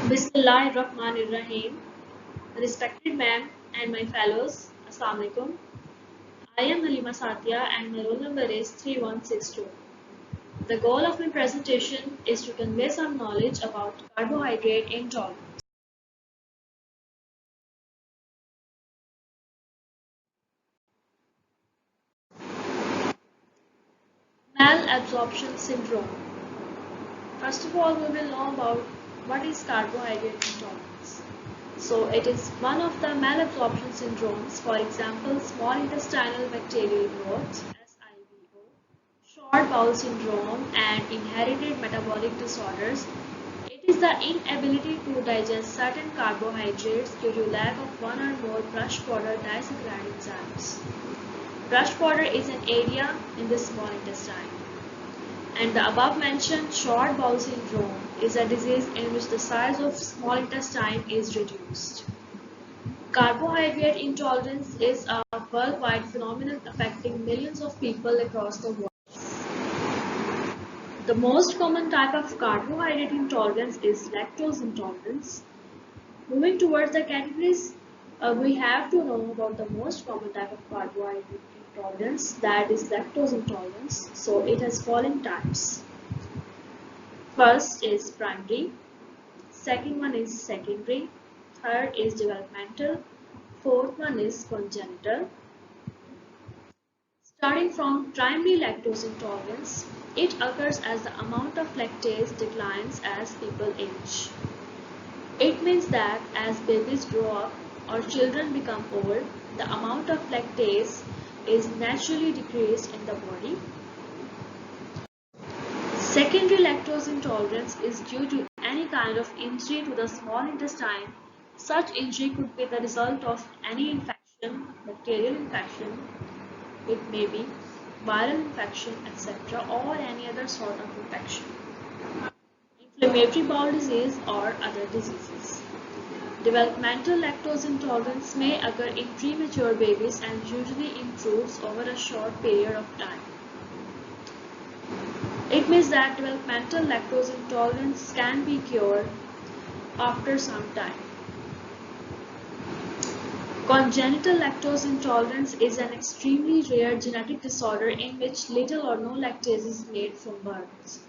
Bismillahirrahmanirrahim. Respected ma'am and my fellows, Assalamu alaikum. I am Halima Satya and my roll number is 3162. The goal of my presentation is to convey some knowledge about carbohydrate intolerance. Malabsorption syndrome. First of all, we will know about what is carbohydrate intolerance. So it is one of the malabsorption syndromes, for example, small intestinal bacterial growth, SIBO, short bowel syndrome, and inherited metabolic disorders. It is the inability to digest certain carbohydrates due to lack of one or more brush border disaccharide enzymes. Brush border is an area in the small intestine. And the above mentioned short bowel syndrome is a disease in which the size of small intestine is reduced. Carbohydrate intolerance is a worldwide phenomenon affecting millions of people across the world. The most common type of carbohydrate intolerance is lactose intolerance. Moving towards the categories, we have to know about the most common type of carbohydrate intolerance, that is lactose intolerance. So it has following types. First is primary, second one is secondary, third is developmental, fourth one is congenital. Starting from primary lactose intolerance, it occurs as the amount of lactase declines as people age. It means that as babies grow up or children become old, the amount of lactase is naturally decreased in the body. Secondary lactose intolerance is due to any kind of injury to the small intestine. Such injury could be the result of any infection, bacterial infection, it may be viral infection, etc., or any other sort of infection, inflammatory bowel disease, or other diseases. Developmental lactose intolerance may occur in premature babies and usually improves over a short period of time. It means that developmental lactose intolerance can be cured after some time. Congenital lactose intolerance is an extremely rare genetic disorder in which little or no lactase is made from birth.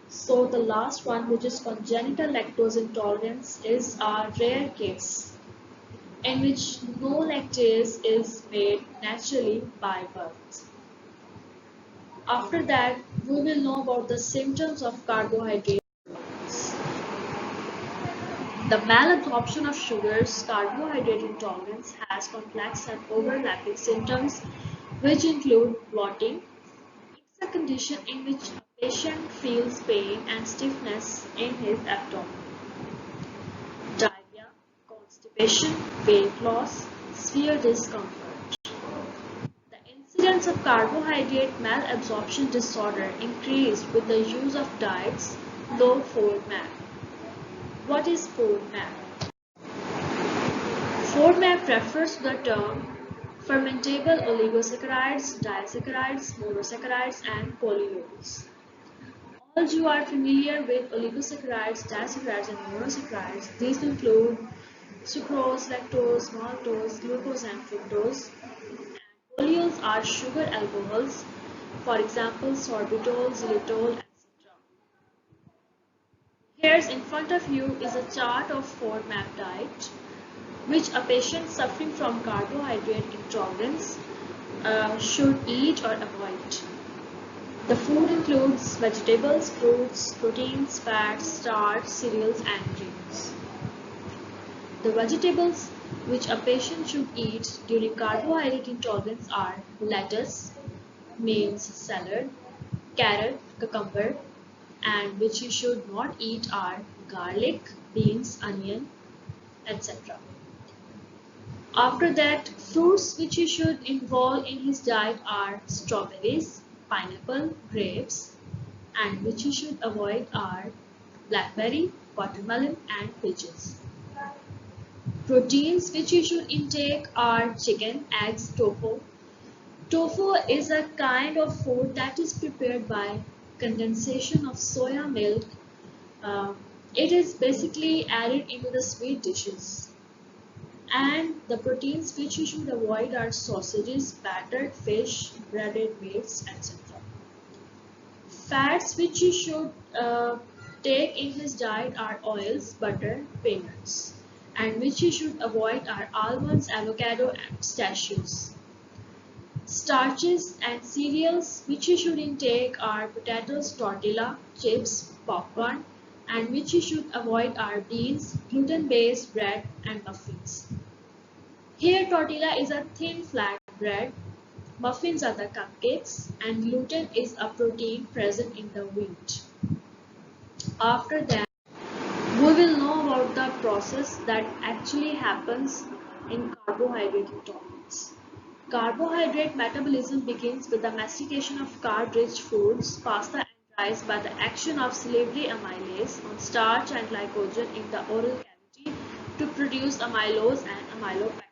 So the last one, which is congenital lactose intolerance, is a rare case in which no lactase is made naturally by birth. After that, we will know about the symptoms of carbohydrate. The malabsorption of sugars, carbohydrate intolerance, has complex and overlapping symptoms which include bloating. It's a condition in which a patient feels pain and stiffness in his abdomen. Diarrhea, constipation, weight loss, severe discomfort. The incidence of carbohydrate malabsorption disorder increased with the use of diets low FODMAP. What is FODMAP? FODMAP refers to the term fermentable oligosaccharides, disaccharides, monosaccharides, and polyols. All you are familiar with oligosaccharides, disaccharides, and monosaccharides. These include sucrose, lactose, maltose, glucose, and fructose. Polyols are sugar alcohols, for example, sorbitol, xylitol, etc. Here's in front of you is a chart of FODMAP diet, which a patient suffering from carbohydrate intolerance should eat or avoid. The food includes vegetables, fruits, proteins, fats, starch, cereals, and grains. The vegetables which a patient should eat during carbohydrate intolerance are lettuce, means salad, carrot, cucumber, and which you should not eat are garlic, beans, onion, etc. After that, fruits which you should involve in his diet are strawberries, pineapple, grapes, and which you should avoid are blackberry, watermelon, and peaches. Proteins which you should intake are chicken, eggs, tofu. Tofu is a kind of food that is prepared by condensation of soya milk uh, It is basically added into the sweet dishes. And the proteins which you should avoid are sausages, battered fish, breaded meats, etc. Fats which you should take in his diet are oils, butter, peanuts, and which you should avoid are almonds, avocado, and pistachios. Starches and cereals which you should intake are potatoes, tortilla, chips, popcorn, and which you should avoid are beans, gluten-based bread, and muffins. Here tortilla is a thin flat bread, muffins are the cupcakes, and gluten is a protein present in the wheat. After that, we will know about the process that actually happens in carbohydrate intolerance. Carbohydrate metabolism begins with the mastication of carb-rich foods, pasta and rice by the action of salivary amylase on starch and glycogen in the oral cavity to produce amylose and amylopectin.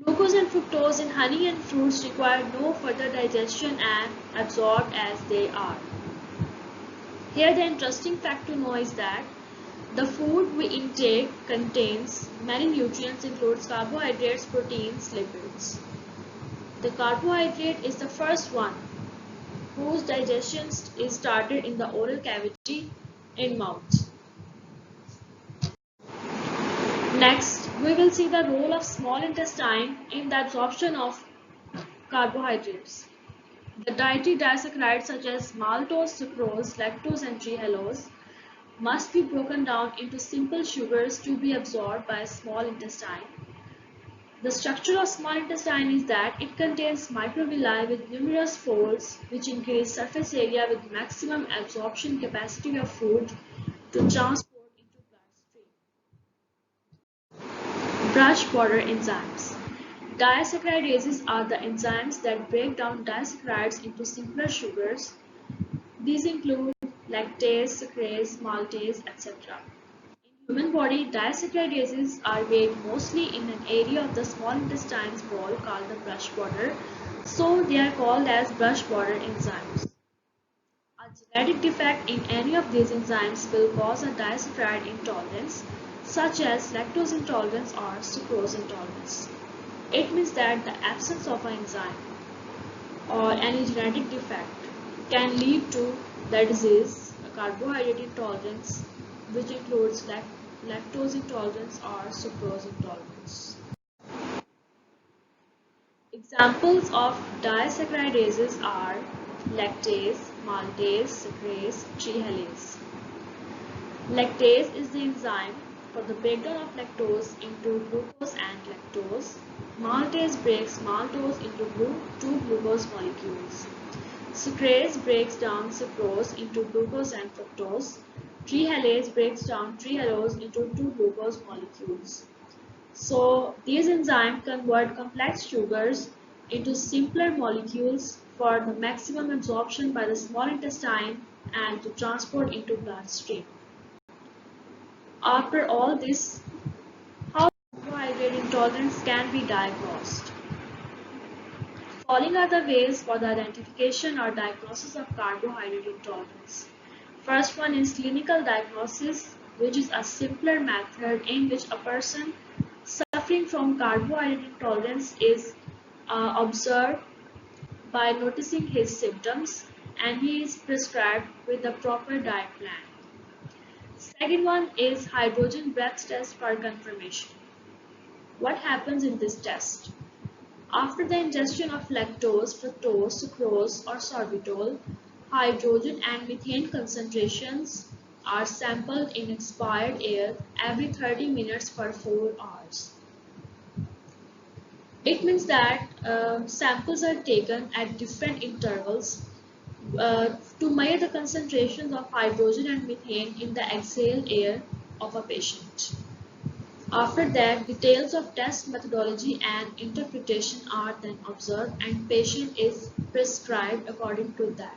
Glucose and fructose in honey and fruits require no further digestion and absorbed as they are. Here the interesting fact to know is that the food we intake contains many nutrients, includes carbohydrates, proteins, lipids. The carbohydrate is the first one whose digestion is started in the oral cavity in mouth. Next, we will see the role of small intestine in the absorption of carbohydrates. The dietary disaccharides such as maltose, sucrose, lactose, and trehalose must be broken down into simple sugars to be absorbed by small intestine. The structure of small intestine is that it contains microvilli with numerous folds which increase surface area with maximum absorption capacity of food to transport into bloodstream. Brush border enzymes. Disaccharidases are the enzymes that break down disaccharides into simpler sugars. These include lactase, sucrase, maltase, etc. In human body, disaccharidases are made mostly in an area of the small intestine's wall called the brush border, so they are called as brush border enzymes. A genetic defect in any of these enzymes will cause a disaccharide intolerance, such as lactose intolerance or sucrose intolerance. It means that the absence of an enzyme or any genetic defect can lead to the disease, a carbohydrate intolerance, which includes lactose intolerance or sucrose intolerance. Examples of disaccharidases are lactase, maltase, sucrase, trehalase. Lactase is the enzyme for the breakdown of lactose into glucose and lactose. Maltase breaks maltose into two glucose molecules. Sucrase breaks down sucrose into glucose and fructose. Trehalase breaks down trehalose into two glucose molecules. So these enzymes convert complex sugars into simpler molecules for the maximum absorption by the small intestine and to transport into bloodstream. After all this, how carbohydrate intolerance can be diagnosed? Following are the ways for the identification or diagnosis of carbohydrate intolerance. First one is clinical diagnosis, which is a simpler method in which a person suffering from carbohydrate intolerance is observed by noticing his symptoms and he is prescribed with a proper diet plan. Second one is hydrogen breath test for confirmation. What happens in this test? After the ingestion of lactose, fructose, sucrose or sorbitol, hydrogen and methane concentrations are sampled in expired air every 30 minutes for 4 hours. It means that samples are taken at different intervals to measure the concentrations of hydrogen and methane in the exhaled air of a patient. After that, details of test methodology and interpretation are then observed and patient is prescribed according to that.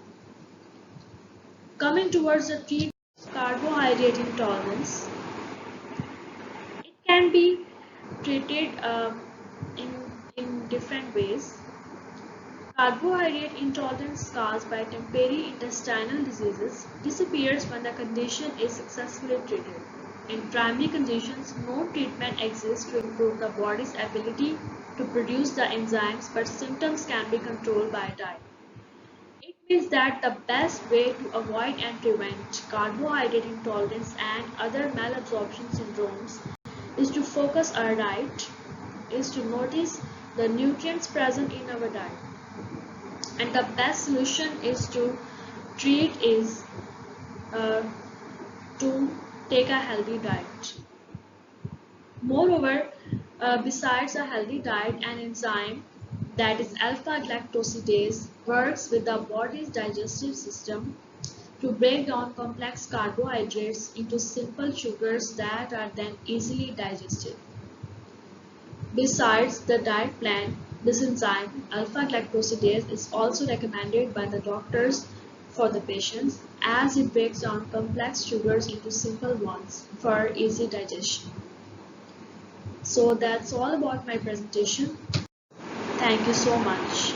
Coming towards the treatment of carbohydrate intolerance, it can be treated in different ways. Carbohydrate intolerance caused by temporary intestinal diseases disappears when the condition is successfully treated. In primary conditions, no treatment exists to improve the body's ability to produce the enzymes, but symptoms can be controlled by diet. It means that the best way to avoid and prevent carbohydrate intolerance and other malabsorption syndromes is to focus our diet, is to notice the nutrients present in our diet. And the best solution is to treat is to take a healthy diet. Moreover, besides a healthy diet, an enzyme that is alpha galactosidase works with the body's digestive system to break down complex carbohydrates into simple sugars that are then easily digested. Besides the diet plan, this enzyme, alpha-galactosidase, is also recommended by the doctors for the patients as it breaks down complex sugars into simple ones for easy digestion. So that's all about my presentation. Thank you so much.